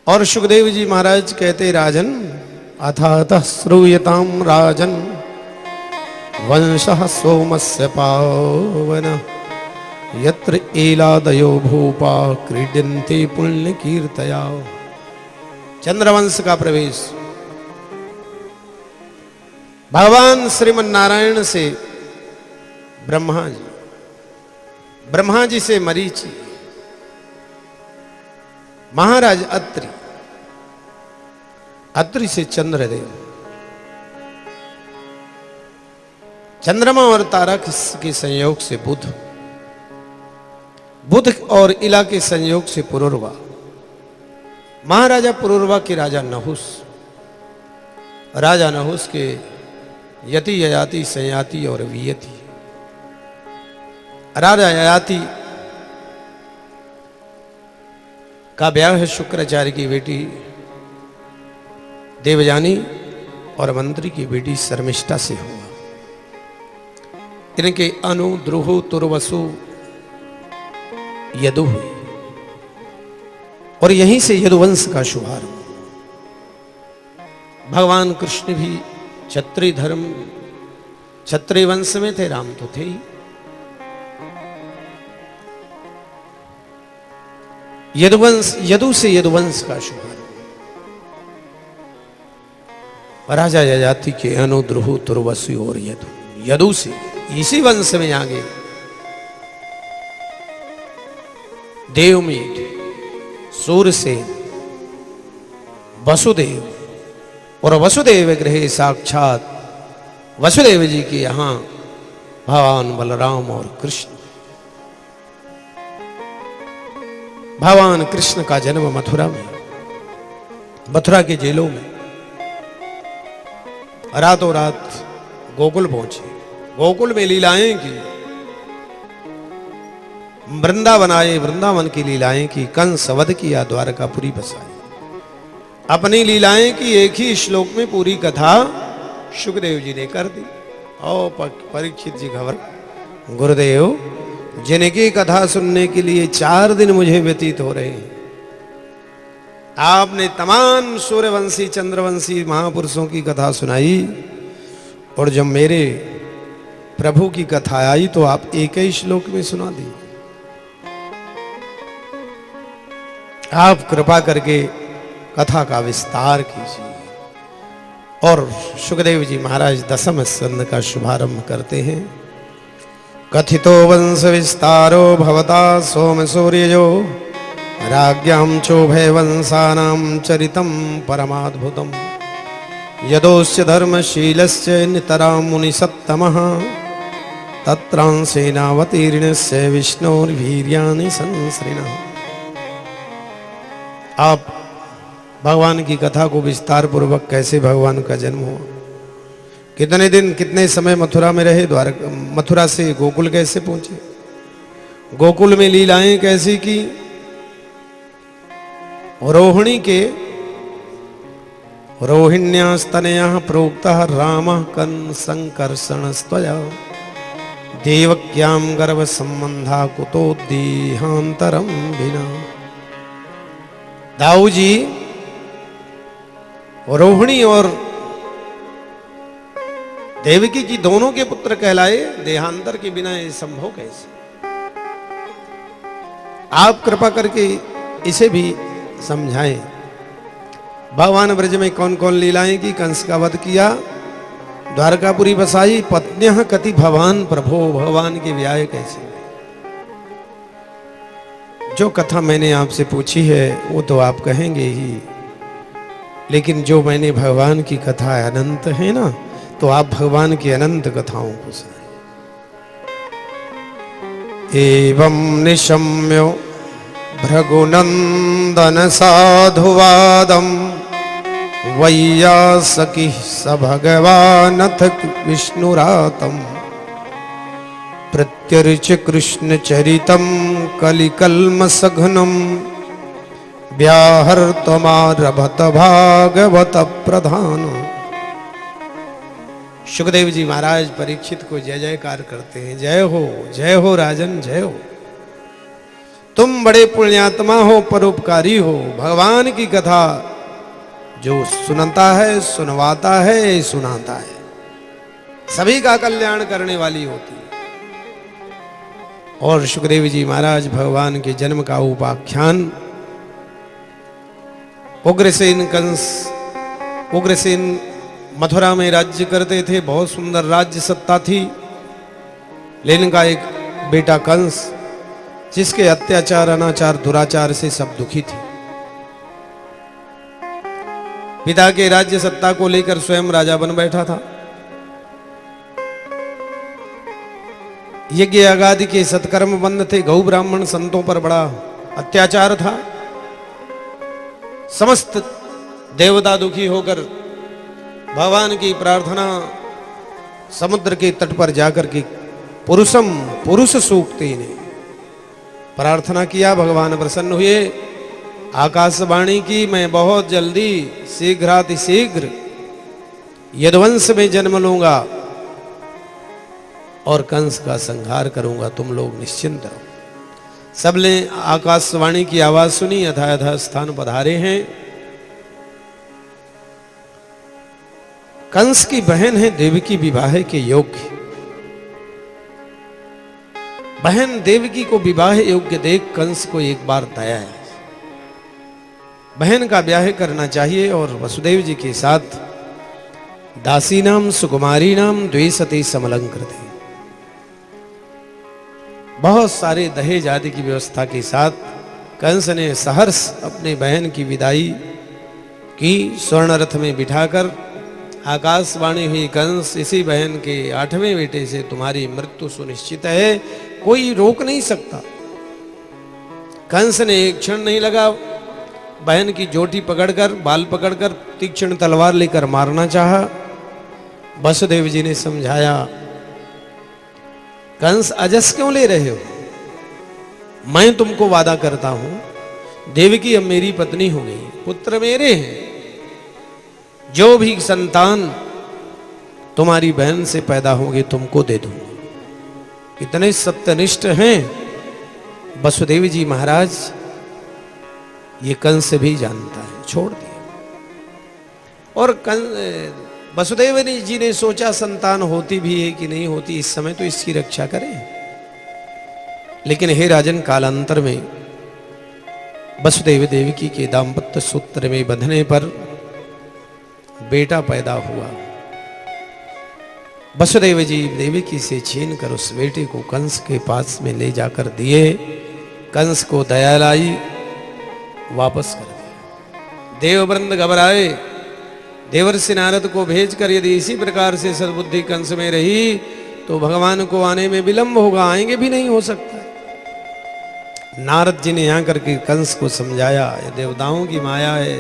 और सुखदेव जी महाराज कहते राजन अथातः श्रूयताम राजन वंशः सोमस्य पावन यत्र एलादयो भूपा क्रीडन्ते पुण्य कीर्तया। चंद्रवंश का प्रवेश। भगवान श्रीमन नारायण से ब्रह्मा जी से मरीचि, महाराज अत्रि से चंद्रदेव, चंद्रमा और तारा के संयोग से बुध और इला के संयोग से पुरुरवा, महाराजा पुरुरवा के राजा नहुस के यति ययाति संयाति और वियति। राजा ययाति का ब्याह है शुक्राचार्य की बेटी देवयानी और मंत्री की बेटी शर्मिष्ठा से हुआ। इनके अनु द्रुहु तुर्वसु यदु हुई और यहीं से यदुवंश का शुभारंभ। भगवान कृष्ण भी क्षत्रिय वंश में थे, राम तो थे ही। यदु से यदुवंश का शुभारंभ। राजा ययाति के अनु द्रुहु तुर्वसु और यदु से, इसी वंश में आगे देवमीठ, सूरसेन, वसुदेव और वसुदेव गृहे साक्षात वसुदेव जी के यहां भगवान बलराम और कृष्ण। भगवान कृष्ण का जन्म मथुरा में, मथुरा के जेलों में। रातों रात गोकुल पहुंचे, गोकुल में लीलाएं की, वृंदावन आए, वृंदावन की लीलाएं की, कंस वध किया, द्वारकापुरी बसाई। अपनी लीलाएं की एक ही श्लोक में पूरी कथा सुखदेव जी ने कर दी। और परीक्षित जी खबर, गुरुदेव जिनकी कथा सुनने के लिए 4 दिन मुझे व्यतीत हो रहे हैं, आपने तमाम सूर्यवंशी चंद्रवंशी महापुरुषों की कथा सुनाई और जब मेरे प्रभु की कथा आई तो आप एक ही श्लोक में सुना दी। आप कृपा करके कथा का विस्तार कीजिए। और सुखदेव जी महाराज 10वें स्कंद का शुभारंभ करते हैं। कथितो वंश विस्तारो भवता सोम सूर्यजो राज्ञां चोभय वंशानां चरितं परमाद्भुतम् यदोस्य धर्मशीलस्य नितरां मुनिसत्तमः तत्रांसेनावतीर्णस्य विष्णोर्वीर्याणि संसृणः। आप भगवान की कथा को विस्तार पूर्वक कैसे भगवान का जन्म हुआ, कितने दिन कितने समय मथुरा में रहे, मथुरा से गोकुल कैसे पहुंचे, गोकुल में लीलाएं कैसी की, रोहिणी के रोहिण्यास्तनयः प्रोक्तः रामः कंसंकर्षणस्त्वया देवक्यां गर्भ संबंधा कुतो देहांतरम बिना। दाऊ जी रोहिणी और देवकी की दोनों के पुत्र कहलाए, देहांतर के बिना ये संभव कैसे? आप कृपा करके इसे भी समझाएं। भगवान ब्रज में कौन कौन लीलाएं की, कंस का वध किया, द्वारकापुरी बसाई, पत्न्यः कति भवान प्रभो, भगवान के व्याह कैसे। जो कथा मैंने आपसे पूछी है वो तो आप कहेंगे ही, लेकिन जो मैंने भगवान की कथा अनंत है ना, तो आप भगवान की अनंत कथाओं को सुनाएं। एवं निशम्यो भृगुनंदन साधुवादम वैयासकी स भगवानथ विष्णुरातम प्रत्यर्च कृष्ण चरितम कलिकल्म सघनम व्याहर्तमारभत भागवत प्रधान। सुखदेव जी महाराज परीक्षित को जय जयकार करते हैं, जय हो राजन जय हो। तुम बड़े पुण्यात्मा हो, परोपकारी हो। भगवान की कथा जो सुनाता है, सुनवाता है, सुनाता है, सभी का कल्याण करने वाली होती है। और सुखदेव जी महाराज भगवान के जन्म का उपाख्यान उग्रसेन कंस, उग्रसेन मथुरा में राज्य करते थे, बहुत सुंदर राज्य सत्ता थी, लेकिन का एक बेटा कंस जिसके अत्याचार, अनाचार, दुराचार से सब दुखी थे। पिता के राज्य सत्ता को लेकर स्वयं राजा बन बैठा था। यज्ञ आगादि के सत्कर्म बंद थे, गौ ब्राह्मण संतों पर बड़ा अत्याचार था। समस्त देवता दुखी होकर भगवान की प्रार्थना समुद्र के तट पर जाकर के पुरुष सूक्ति ने प्रार्थना किया। भगवान प्रसन्न हुए, आकाशवाणी की, मैं बहुत जल्दी शीघ्रातिशीघ्र यदुवंश में जन्म लूंगा और कंस का संहार करूंगा, तुम लोग निश्चिंत रहो। सबने आकाशवाणी की आवाज सुनी, यथा यथा स्थान पधारे हैं। कंस की बहन है देवकी, विवाह के योग्य। बहन देवकी को विवाह योग्य देख कंस को एक बार दया है, बहन का ब्याह करना चाहिए। और वसुदेव जी के साथ दासी नाम सुकुमारी नाम द्विसती समलंकृति, बहुत सारे दहेज आदि की व्यवस्था के साथ कंस ने सहर्ष अपने बहन की विदाई की। स्वर्ण रथ में बिठाकर आकाशवाणी हुई, कंस इसी बहन के 8वें बेटे से तुम्हारी मृत्यु सुनिश्चित है, कोई रोक नहीं सकता। कंस ने एक क्षण नहीं लगा, बहन की जोटी पकड़कर, बाल पकड़कर तीक्ष्ण तलवार लेकर मारना चाहा। वसुदेव जी ने समझाया, कंस अजस क्यों ले रहे हो? मैं तुमको वादा करता हूं, देवकी अब मेरी पत्नी हो गई, पुत्र मेरे हैं, जो भी संतान तुम्हारी बहन से पैदा होंगे तुमको दे दूंगा। कितने सत्यनिष्ठ हैं वसुदेव जी महाराज, ये कंस भी जानता है, छोड़ दिया। और वसुदेव जी ने सोचा संतान होती भी है कि नहीं होती, इस समय तो इसकी रक्षा करें। लेकिन हे राजन, कालांतर में वसुदेव देवकी के दाम्पत्य सूत्र में बंधने पर बेटा पैदा हुआ। वसुदेव जी देवकी से छीन कर उस बेटे को कंस के पास में ले जाकर दिए। कंस को दया लाई, वापस कर दिया। देववृंद घबराए, देवर्षि नारद को भेजकर यदि इसी प्रकार से सद्बुद्धि कंस में रही तो भगवान को आने में विलंब होगा, आएंगे भी नहीं हो सकता। नारद जी ने यहाँ करके कंस को समझाया, ये देवताओं की माया है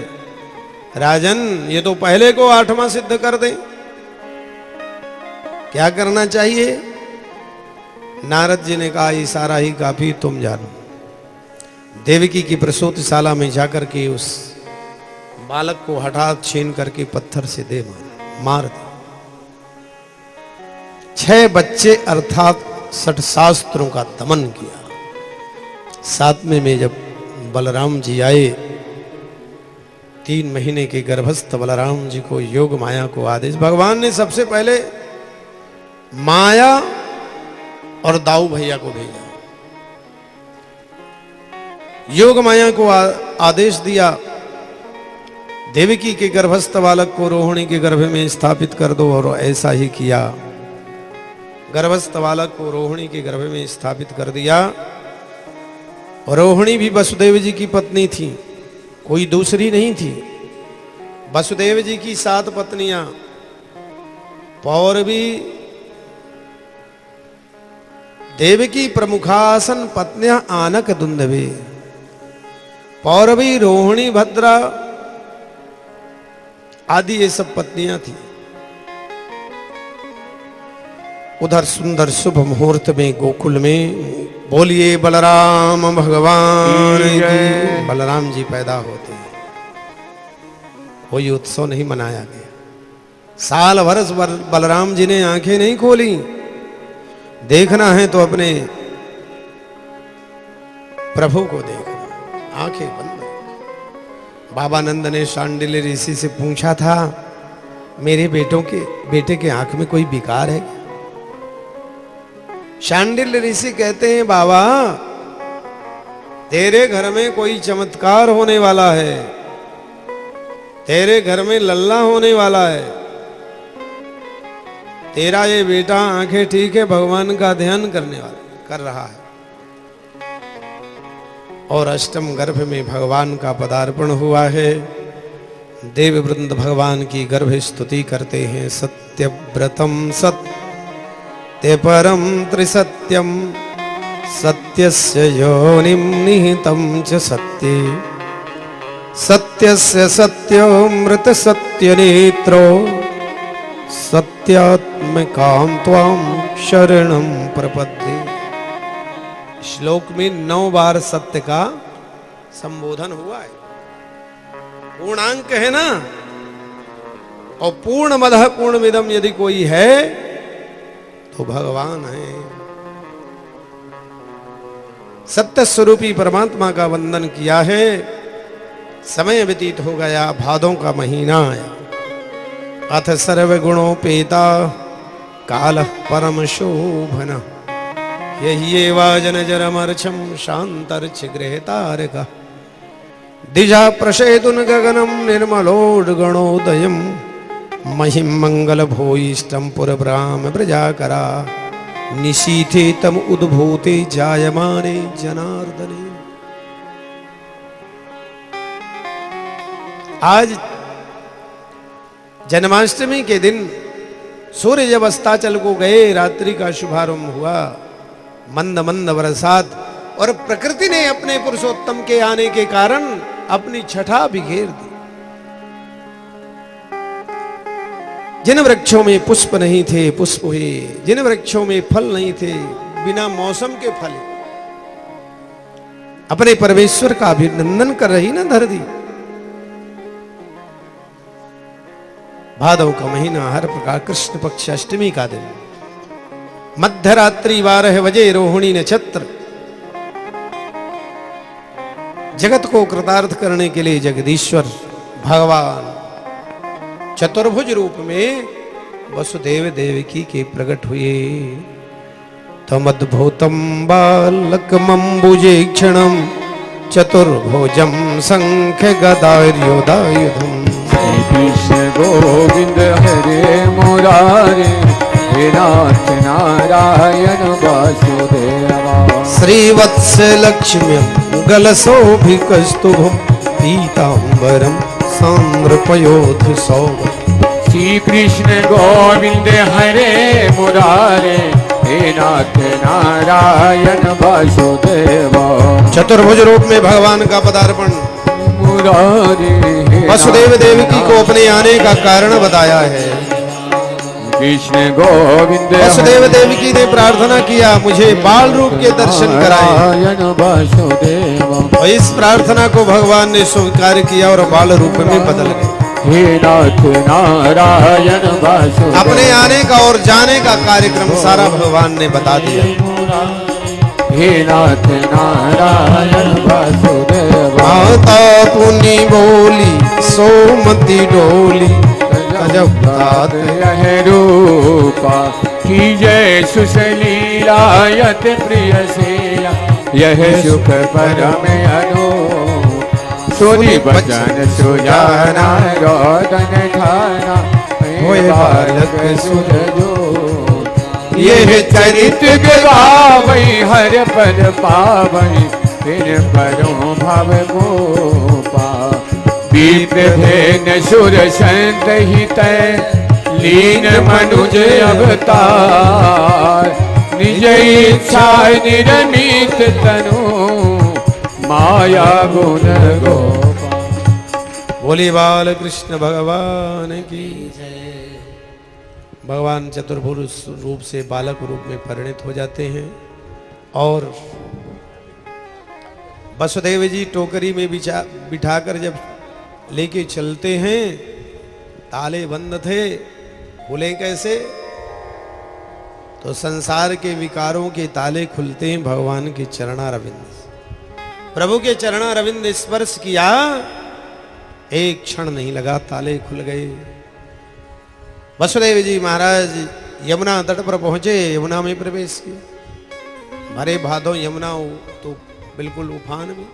राजन, ये तो पहले को 8वां सिद्ध कर दे, क्या करना चाहिए? नारद जी ने कहा, ये सारा ही काफी, तुम जानो। देवकी की प्रसूतिशाला में जाकर के उस बालक को हठात छीन करके पत्थर से दे मार दिया। 6 बच्चे अर्थात 60 शास्त्रों का दमन किया। 7वें में जब बलराम जी आए, 3 महीने के गर्भस्थ बलराम जी को योग माया को आदेश, भगवान ने सबसे पहले माया और दाऊ भैया को भेजा। योग माया को आदेश दिया, देवकी के गर्भस्थ बालक को रोहिणी के गर्भ में स्थापित कर दो, और ऐसा ही किया। गर्भस्थ बालक को रोहिणी के गर्भ में स्थापित कर दिया। रोहिणी भी वसुदेव जी की पत्नी थी, कोई दूसरी नहीं थी। वसुदेव जी की 7 पत्नियां, पौरवी, देवकी प्रमुखासन पत्नियां आनक दुंदवे, पौरवी, रोहिणी, भद्रा आदि ये सब पत्नियां थी। उधर सुंदर शुभ मुहूर्त में गोकुल में, बोलिए बलराम भगवान की, बलराम जी पैदा होते हैं। कोई उत्सव नहीं मनाया गया। साल भर बलराम जी ने आंखें नहीं खोली। देखना है तो अपने प्रभु को देखना, आंखें बंद। बाबा नंद ने शांडिल्य ऋषि से पूछा था, मेरे बेटे के आंख में कोई विकार है? शांडिल्य ऋषि कहते हैं, बाबा तेरे घर में कोई चमत्कार होने वाला है, तेरे घर में लल्ला होने वाला है। तेरा ये बेटा आंखें ठीक है, भगवान का ध्यान कर रहा है। और अष्टम गर्भ में भगवान का पदार्पण हुआ है। देववृंद भगवान की गर्भ स्तुति करते हैं। सत्यव्रतम सत्य परम त्रिसत्यम, सत्यस्य योनिम निहितम च सत्ये, सत्यस्य सत्योऽमृत सत्य नेत्रो, सत्यात्मकां त्वां शरणं प्रपद्ये। श्लोक में 9 बार सत्य का संबोधन हुआ है। पूर्णांक है ना, और पूर्णमदः पूर्णमिदं यदि कोई है तो भगवान है। सत्य स्वरूपी परमात्मा का वंदन किया है। समय व्यतीत हो गया, भादों का महीना आया। अथ सर्वगुणोपेता कालः परम शोभन, यही जनजरमर्छम शांतर्च गृहतारका, दिजा प्रसेतुन गगनम निर्मलोड्गणोदयम, महिम मंगल भूयिष्टम पुरब्राह्म प्रजाकरा, निशीथे तम उद्भूते जायमाने जनार्दने। आज जन्माष्टमी के दिन सूर्य जब अस्ताचल को गए, रात्रि का शुभारंभ हुआ। मंद मंद बरसात, और प्रकृति ने अपने पुरुषोत्तम के आने के कारण अपनी छठा बिखेर दी। जिन वृक्षों में पुष्प नहीं थे पुष्प हुए, जिन वृक्षों में फल नहीं थे बिना मौसम के फल अपने परमेश्वर का अभिनंदन कर रही ना धरती। भादव का महीना, हर प्रकार कृष्ण पक्ष अष्टमी का दिन, मध्यरात्रि 12 बजे रोहिणी नक्षत्र। जगत को कृतार्थ करने के लिए जगदीश्वर भगवान चतुर्भुज रूप में वसुदेव देवकी के प्रकट हुए। तमद्भुतम बालकमंबुजे क्षणम, चतुर्भुजम शंख गदायुधायुधम। कृष्ण गोविंद हरे मुरारे, हे नाथ नारायण वासुदेवा। श्रीवत्स लक्ष्म्यं गलशोभिकस्तुभं, पीतांबरं सांद्रपयोध सौभं। श्री कृष्ण गोविंद हरे मुरारे, हे नाथ नारायण वासुदेवा। चतुर्भुज रूप में भगवान का पदार्पण मुरारे, वसुदेव देवकी को अपने आने का कारण बताया है। कृष्ण गोविंद वसुदेव देवकी ने प्रार्थना किया, मुझे बाल रूप के दर्शन कराएं। और इस प्रार्थना को भगवान ने स्वीकार किया और बाल रूप में बदल गए। हे नाथ नारायण वासुदेव। अपने आने का और जाने का कार्यक्रम सारा भगवान ने बता दिया। हे नाथ नारायण वासुदेव। माता पुनि बोली सोमती डोली, जब तात यह रूपा की जय सुसलीलायत प्रिय सेया, यह सुख परम अनु। सुनि बचन सुजाना रोदन ठाना, होए बालक सुरजो। यह चरित्र गावई हर पद पावई, फिर परो भव गोपा। विप्र भेन सुर संत हित, लीन मनुज अवतार। निज इच्छा निरमित तनु, माया गुण गोपाल। बोली बाल कृष्ण भगवान की जय। भगवान चतुर्भुज रूप से बालक रूप में परिणित हो जाते हैं और वसुदेव जी टोकरी में बिठाकर जब लेके चलते हैं। ताले बंद थे, खुले कैसे? तो संसार के विकारों के ताले खुलते हैं भगवान के चरणारविंद से। प्रभु के चरणा रविंद स्पर्श किया, एक क्षण नहीं लगा ताले खुल गए। वसुदेव जी महाराज यमुना तट पर पहुंचे, यमुना में प्रवेश किया। भरे भादों यमुना तो बिल्कुल उफान में,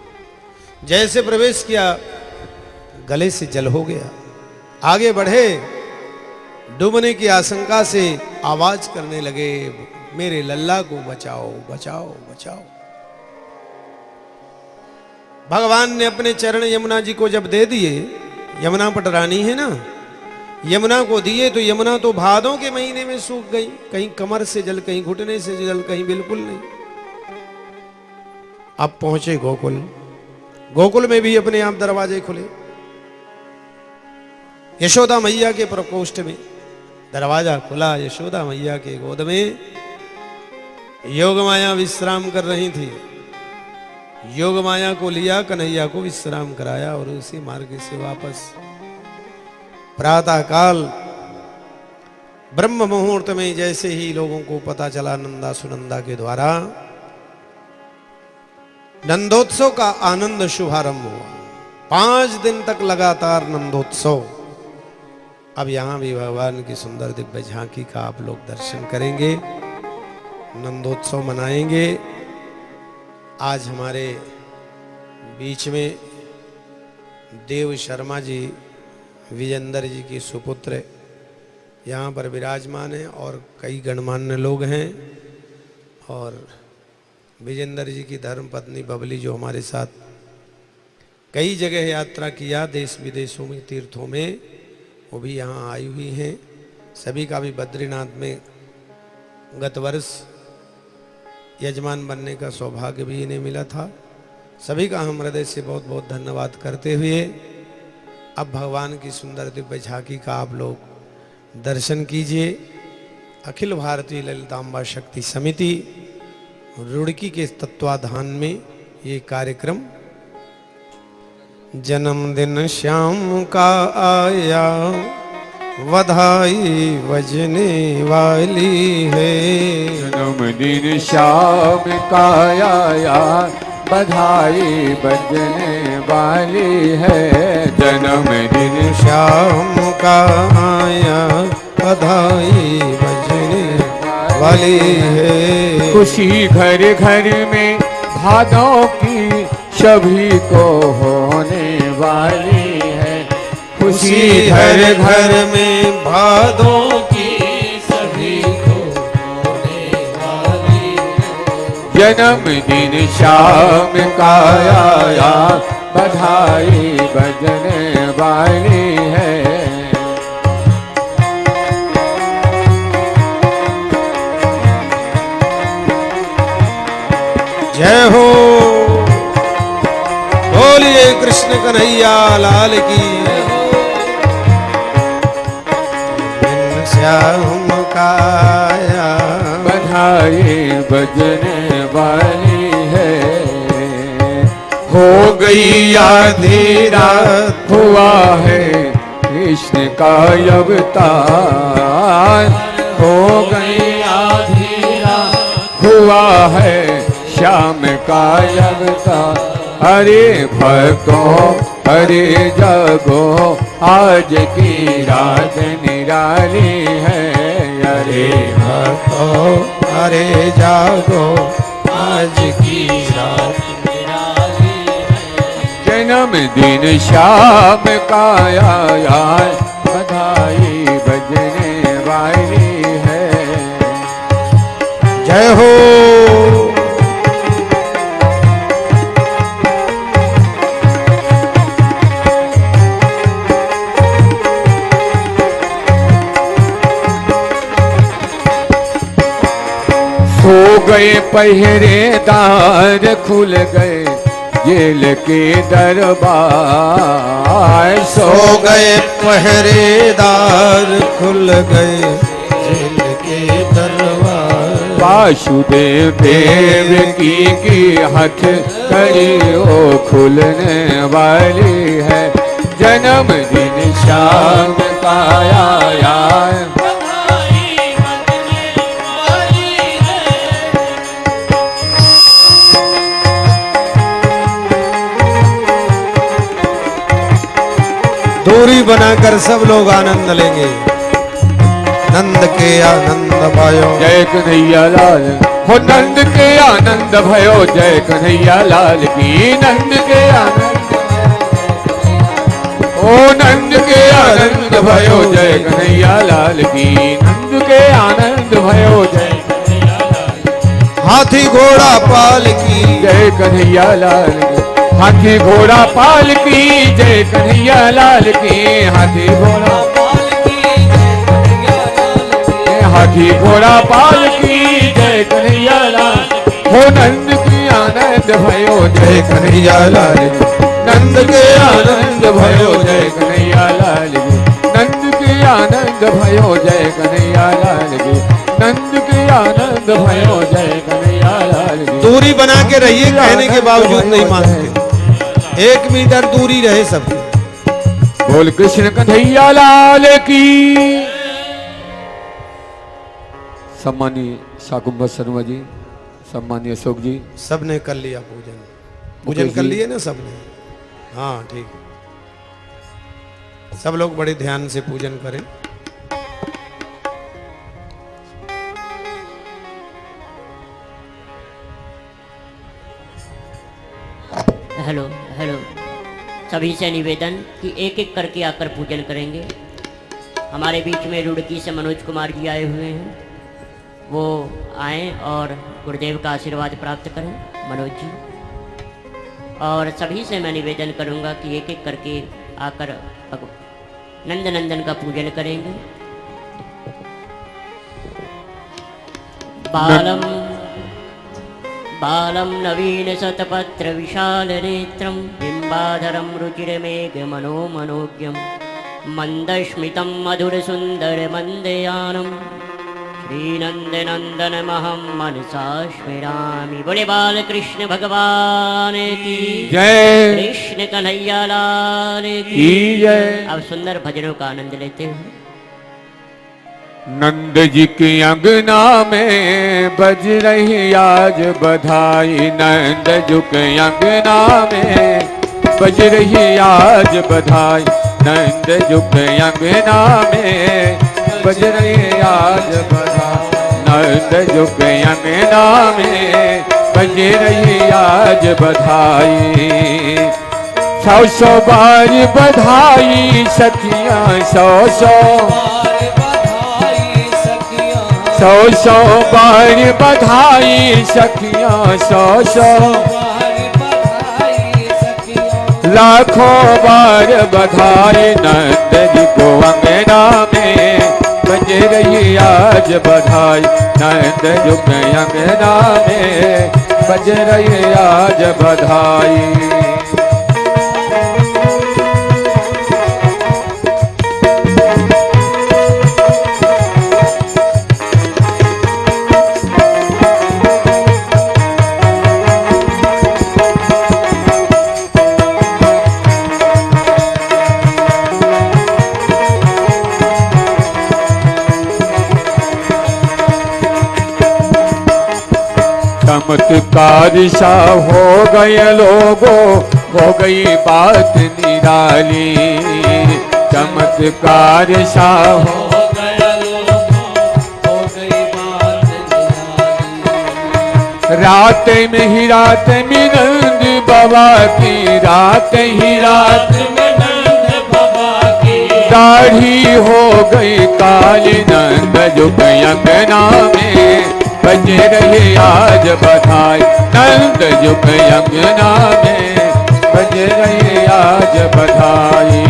जैसे प्रवेश किया गले से जल हो गया। आगे बढ़े, डूबने की आशंका से आवाज करने लगे, मेरे लल्ला को बचाओ बचाओ बचाओ। भगवान ने अपने चरण यमुना जी को जब दे दिए, यमुना पटरानी है ना, यमुना को दिए तो यमुना तो भादों के महीने में सूख गई, कहीं कमर से जल, कहीं घुटने से जल, कहीं बिल्कुल नहीं। अब पहुंचे गोकुल, गोकुल में भी अपने आप दरवाजे खुले। यशोदा मैया के प्रकोष्ठ में दरवाजा खुला, यशोदा मैया के गोद में योग माया विश्राम कर रही थी। योग माया को लिया, कन्हैया को विश्राम कराया और उसी मार्ग से वापस प्रातः काल ब्रह्म मुहूर्त में जैसे ही लोगों को पता चला नंदा सुनंदा के द्वारा, नंदोत्सव का आनंद शुभारंभ हुआ। 5 दिन तक लगातार नंदोत्सव। अब यहां भी भगवान की सुंदर दिव्य झांकी का आप लोग दर्शन करेंगे, नंदोत्सव मनाएंगे। आज हमारे बीच में देव शर्मा जी, विजेंद्र जी की सुपुत्र यहाँ पर विराजमान हैं और कई गणमान्य लोग हैं। और विजेंद्र जी की धर्म पत्नी बबली जो हमारे साथ कई जगह यात्रा किया, देश विदेशों में, तीर्थों में, वो भी यहाँ आई हुई हैं। सभी का भी बद्रीनाथ में गत वर्ष यजमान बनने का सौभाग्य भी इन्हें मिला था। सभी का हम हृदय से बहुत बहुत धन्यवाद करते हुए अब भगवान की सुंदर दिव्य झांकी का आप लोग दर्शन कीजिए। अखिल भारतीय ललितांबा शक्ति समिति रुड़की के तत्वाधान में ये कार्यक्रम जन्मदिन श्याम का आया, बधाई बजने वाली है। जन्मदिन श्याम का आया, बधाई बजने वाली है। जन्मदिन श्याम का आया, बधाई बजने वाली है। खुशी घर घर में भादों की सभी को होने वाली है। खुशी हर घर में भादों की सभी को होने वाली है। जन्मदिन श्याम का आया, बधाई बजने वाली है। जय हो, बोलिए कृष्ण कन्हैया लाल की। श्याम का आया, बधाई बजने वाली है। हो गई आधी रात, हुआ है कृष्ण का अवतार। हो गई आधी रात, हुआ है श्याम का अवतार। अरे भक्तों अरे जागो, आज की रात निराली है। अरे भक्तों अरे जागो, आज की रात निराली है। जन्मदिन श्याम का आया, बधाई बजने वाली है। जय हो, हो गए पहरेदार, खुल गए जेल के दरबार। सो गए पहरेदार, खुल गए जेल के दरबार। वासुदेव देव की हाथ कड़ी ओ खुलने वाली है। जन्मदिन श्याम का आया, दूरी बनाकर सब लोग आनंद लेंगे। नंद के आनंद भयो जय कन्हैया लाल, हो नंद के आनंद भयो, जय कन्हैया लाल की। नंद के आनंद, ओ नंद के आनंद भयो, जय कन्हैया लाल की। नंद के आनंद भयो, जय कन्हैया लाल। हाथी घोड़ा पाल की जय कन्हैया लाल की। हाथी घोड़ा पाल की, जय कन्हैया लाल की। हाथी घोड़ा पाल की, जय कन्हैया लाल की। हाथी घोड़ा पाल की, जय कन्हैया लाल। हो नंद की आनंद भयो, जय कन्हैया लाल की। नंद के आनंद भयो, जय कन्हैया लाल की। नंद के आनंद भयो, जय कन्हैया लाल की। नंद के आनंद भयो, जय कन्हैया लाल की। दूरी बना के रहिए, कहने के बावजूद नहीं मानते। 1 मीटर दूरी रहे सबकी। बोल कृष्ण कन्हैया लाल की। सम्मानीय शाकुंभा शर्मा जी, सम्मानीय अशोक जी, सबने कर लिया पूजन। पूजन कर लिए ना सबने? हाँ ठीक। सब लोग बड़े ध्यान से पूजन करें। हेलो हेलो, सभी से निवेदन कि एक एक करके आकर पूजन करेंगे। हमारे बीच में रुड़की से मनोज कुमार जी आए हुए हैं, वो आएँ और गुरुदेव का आशीर्वाद प्राप्त करें। मनोज जी, और सभी से मैं निवेदन करूंगा कि एक एक करके आकर नंद नंदन का पूजन करेंगे। बालम बालं नवीन शतपत्र विशाल नेत्रं बिंबाधरं रुचिरमेघ मनोमनोज्ञं मंदस्मितं मधुर सुंदर मंदयानं श्रीनंदनंदनमहं मनसा स्मरामि। बोले बाल कृष्ण भगवान की जय। कृष्ण कन्हैया लाल की जय। अब सुंदर भजनों का आनंद लेते हुए नंद जी की अंगना में बज रही आज बधाई। नंद जी की अंगना में बज रही आज बधाई। नंद जी की अंगना में बज रही आज बधाई। नंद जी की अंगना में बज रही आज बधाई। 100 बार बधाई सखियां, 100 बार बधाई सखियां, 100 लाखों बार बधाई। नंद जी को अंगना में बज रही आज बधाई। नंद जी के अंगना में बज रही आज बधाई। चमत्कार सा हो गए लोगों, हो गई बात निराली। चमत्कार सा हो गया लोगों, हो गई बात निराली। रात में ही रात में नंद बाबा की, रात ही रात में नंद बाबा की दाढ़ी हो गई काली। नंद जो अंगना में बज रही आज बधाई। नंद जी के अंगना में बज रही आज बधाई।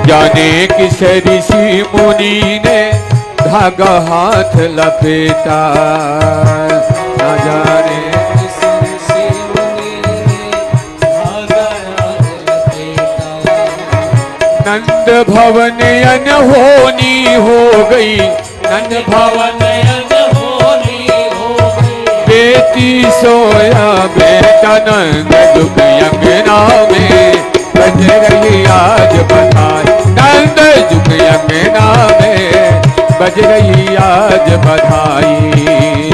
जाने किस ऋषि मुनि ने धागा हाथ लपेटा। न जाने किस ऋषि मुनि ने धागा हाथ लपेटा। नंद भवन अनहोनी हो गई। नंद भवन अनहोनी हो गई। सोया बेटा नंद जुग अंगना में बज रही आज बधाई। नंद जुग अंगना में बज रही आज बधाई।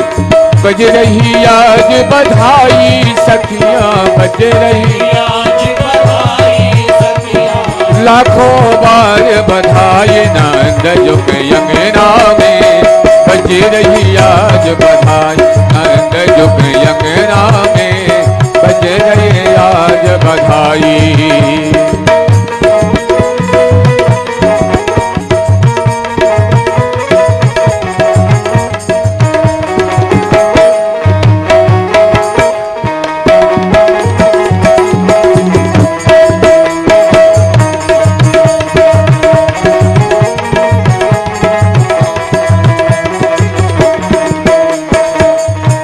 बज रही आज बधाई सखियां बज रही आज बधाई सखियां। लाखों बार बधाई नंद जुग अंगना में बज रही आज बधाई। नंद जुग अंगना में बज रही आज बधाई।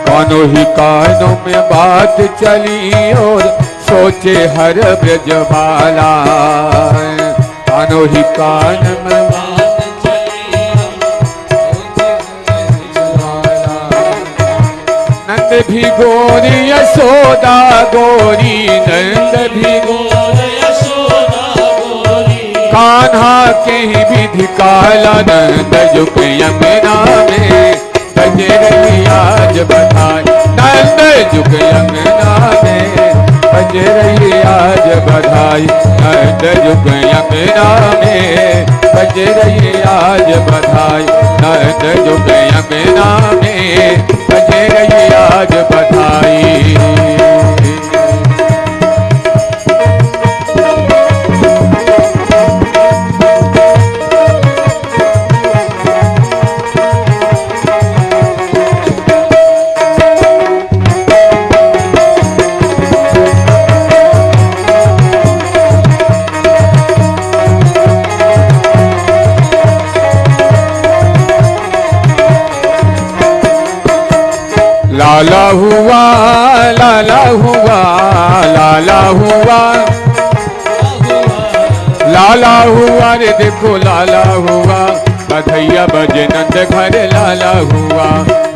कानों ही कानों में बात चली और सोचे हर ब्रजबाला। कानों ही कान में बात चली नंद भी गोरी यशोदा गोरी। नंद भी गोरी यशोदा गोरी। कान्हा के विधि काला नंद जुग यमुना में बज रही आज बधाई। नंद जुग यमुना में बज रही आज बधाई। नंद जुग यमुना में बज रही आज बधाई। नंद जुग यमुना में बज रही आज बधाई। लाला हुआ लाला हुआ लाला हुआ लाला हुआ रे देखो लाला हुआ। बधैया बजे नंद घर लाला हुआ।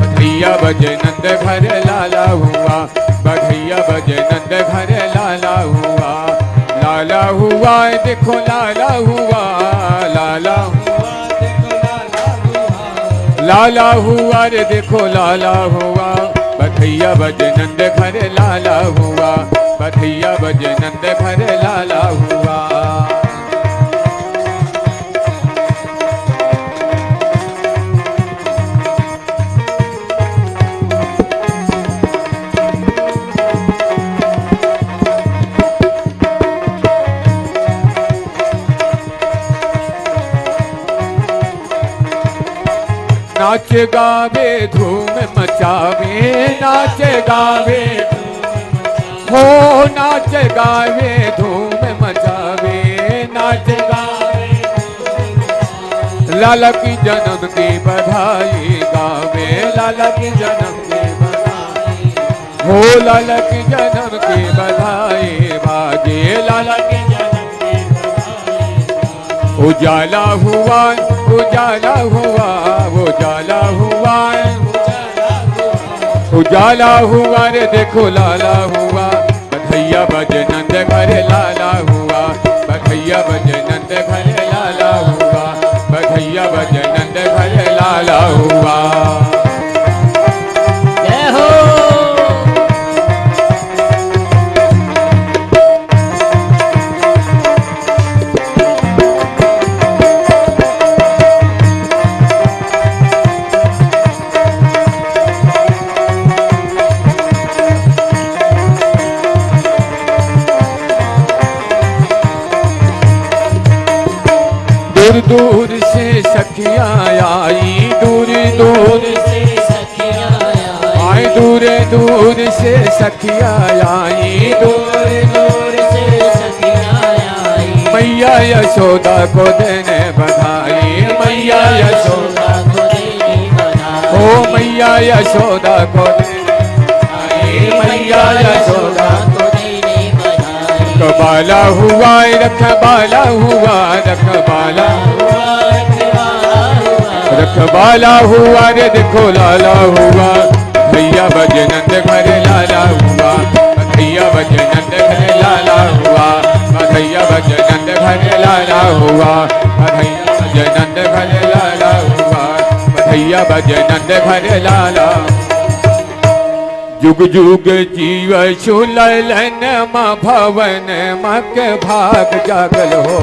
बधैया बजे नंद घर लाला हुआ। बधैया बजे नंद घर लाला हुआ। लाला हुआ देखो लाला हुआ। लाला लाला हुआ रे देखो लाला हुआ। बधैया बजे नंद घर लाला हुआ। बधैया बजे नंद घर लाला हुआ। नाच गावे धूम मचावे। नाच गावे हो नाच गावे धूम मचावे। नाच गावे लाला की जन्म की बधाई गावे। लाला की जन्म की बधाई हो लाला की जन्म की बधाई बाजे। लाला की जन्म की बधाई। उजाला हुआ उजाला हुआ उजाला हुआ उजाला हुआ रे देखो लाला हुआ। बधैया बजे नंद घर लाला हुआ। बधैया बजे नंद घर लाला हुआ। बधैया बजे नंद घर लाला हुआ। जय हो। दूर दूर से सखियां आई। दूर दूर से सखियां आई। दूर दूर से सखियां आई। दूर दूर से सखियां आई। मैया यशोदा को देने बधाई। मैया यशोदा को देने बधाई। ओ मैया यशोदा को देने बधाई। मैया यशोदा को देने बधाई। रखबाला हुआ रखबाला हुआ रखबाला रखबाला हुआ रे देखो लाला हुआ। भैया बजे नंद घर लाला लाला हुआ, बधैया बजे नंद घर लाला हुआ, बधैया बजे नंद घर लाला। जुग जुग जीव सुललन माँ भवन मक भाग जागल हो,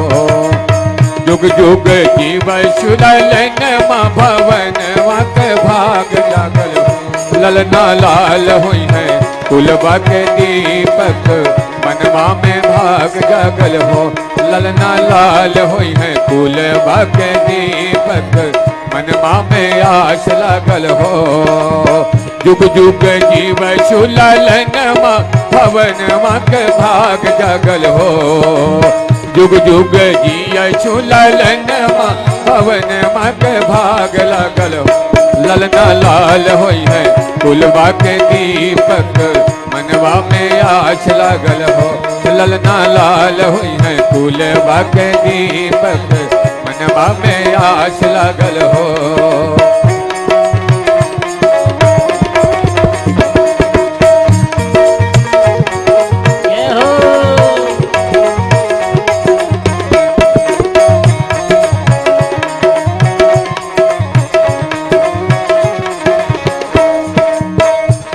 जुग जुग जीव सुललन माँ भवन मक भाग जागल हो। ललना लाल हुई है कुलबा के दीपक मनवा में भाग जागल हो, ललना लाल हुई है कुलबा के दीपक मनवा में आस लागल हो। जुग जुग जीव सुललन माँ भवन मक भाग जागल हो, जुग जुग जीव सुललन माँ भवन मक भाग लागल हो। ललना लाल होई है कुलबा के दीपक मनवा में आस लागल हो, ललना लाल होई है कुलबा के दीपक मनवा में आस लागल हो।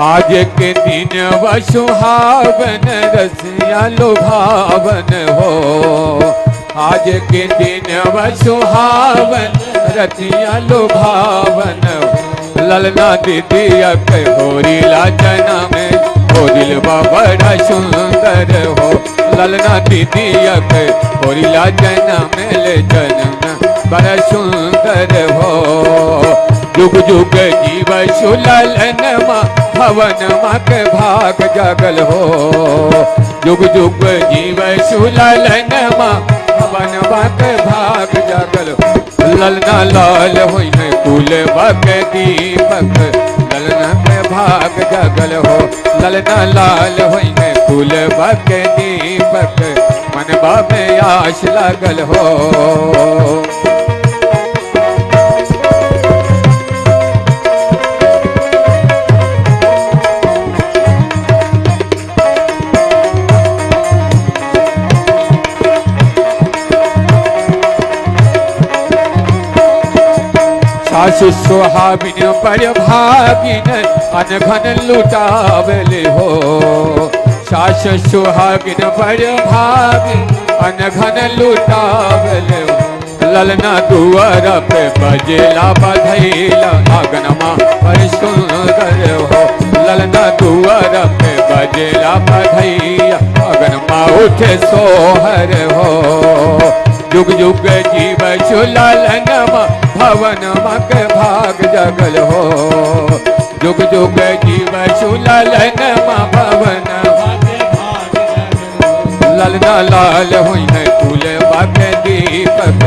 आज के दिन व सुहावन रसिया लुभावन हो, आज के दिन व सुहावन रसिया लुभावन हो। ललना दीदी होरी लाजना में हो दिलवा बड़ा सुंदर हो, ललना दीदी होरी लाजना में ले जन्म बड़ा सुंदर हो। जुग जुग जीव सुललन माँ भवन मक भाग जागल हो, जुग जुग जीव सुललन माँ भवन मक भाग जागल हो। ललना लाल हुई है कुलबा के दीपक ललना में भाग जागल हो, ललना लाल हुई है कुलबा के दीपक मनवा में आस लागल हो। सास सुहागिन पर भागिन अनघन लुटावले हो, सास सुहागिन पर भागिन अनघन लुटावले हो। ललना दुआर पे बजेला बधैला आंगनमा पर सुंदर हो, ललना दुआर पे बजेला बधैया आंगनमा उठे सोहर हो। जुग जुग जीव सुललन माँ भवन मक भाग जागल हो, जुग जुग जीव सुललन माँ भवन ललना लाल हुई है कुलबा के दीपक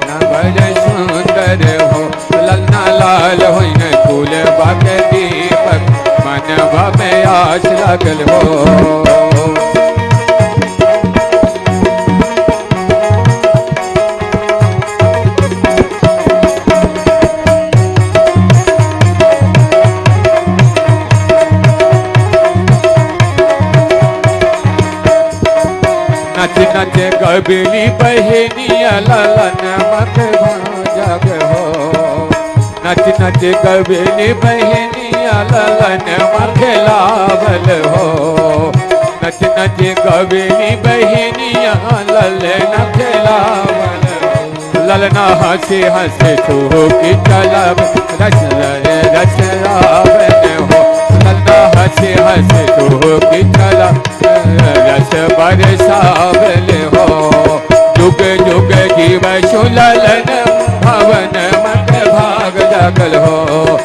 न बड़े सुंदर हो, ललना लाल हुई है कुलबा के दीपक मनवा में आस लागल हो। नच नच कबीली बहनिया ललन मक भाग हो, नच नच कबीली बहनिया ललन मक लावल हो, नच नच कबीली बहनिया ललन खिलावल। ललना हंसे हंसे छूकी चलब रस रस रावण हो, ललना हंसे हंसे छूकी चलब रस बरसावल हो। जुग जुग जीव सुललन भवन मक भाग जागल हो,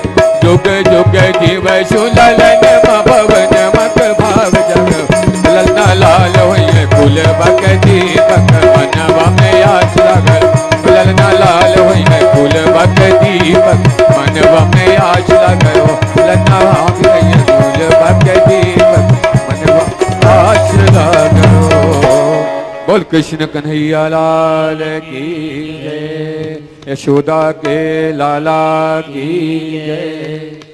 जुग जुग जीव सुललन भवन मक भाग जागल। ललना लाल हुई कुलबा के दीपक मनवा में आस लागल, ललना लाल हुई कुलबा के दीपक मनवा में आस लागल, ललना कुलबा के दीपक मनवा आस लागल। बोल कृष्ण कन्हैया लाल की जय, यशोदा के लाला की जय।